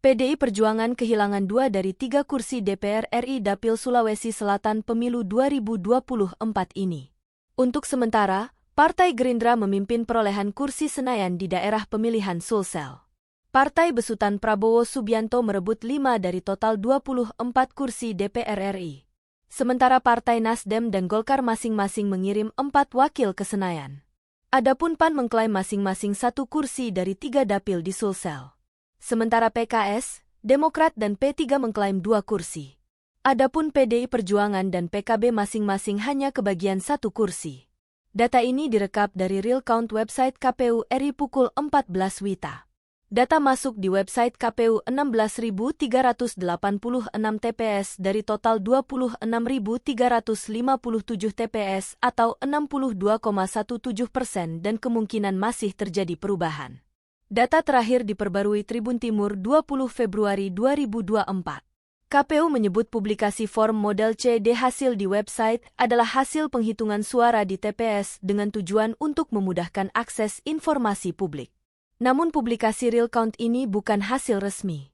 PDI Perjuangan kehilangan 2 dari 3 kursi DPR RI Dapil Sulawesi Selatan Pemilu 2024 ini. Untuk sementara, Partai Gerindra memimpin perolehan kursi Senayan di daerah pemilihan Sulsel. Partai besutan Prabowo Subianto merebut 5 dari total 24 kursi DPR RI. Sementara Partai Nasdem dan Golkar masing-masing mengirim 4 wakil ke Senayan. Adapun PAN mengklaim masing-masing 1 kursi dari 3 dapil di Sulsel. Sementara PKS, Demokrat dan P3 mengklaim 2 kursi. Adapun PDI Perjuangan dan PKB masing-masing hanya kebagian 1 kursi. Data ini direkap dari Real Count website KPU RI pukul 14 WITA. Data masuk di website KPU 16.386 TPS dari total 26.357 TPS atau 62,17% dan kemungkinan masih terjadi perubahan. Data terakhir diperbarui Tribun Timur 20 Februari 2024. KPU menyebut publikasi form model CD hasil di website adalah hasil penghitungan suara di TPS dengan tujuan untuk memudahkan akses informasi publik. Namun publikasi real count ini bukan hasil resmi.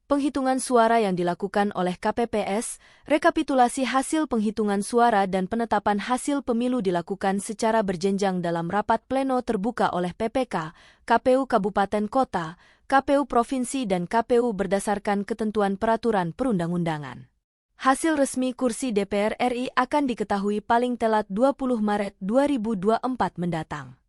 Penghitungan suara yang dilakukan oleh KPPS, rekapitulasi hasil penghitungan suara dan penetapan hasil pemilu dilakukan secara berjenjang dalam rapat pleno terbuka oleh PPK, KPU Kabupaten Kota, KPU Provinsi dan KPU berdasarkan ketentuan peraturan perundang-undangan. Hasil resmi kursi DPR RI akan diketahui paling telat 20 Maret 2024 mendatang.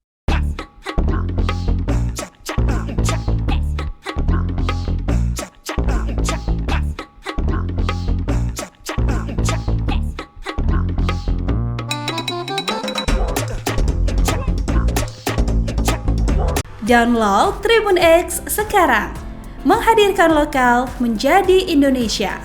Download Tribun X sekarang, menghadirkan lokal menjadi Indonesia.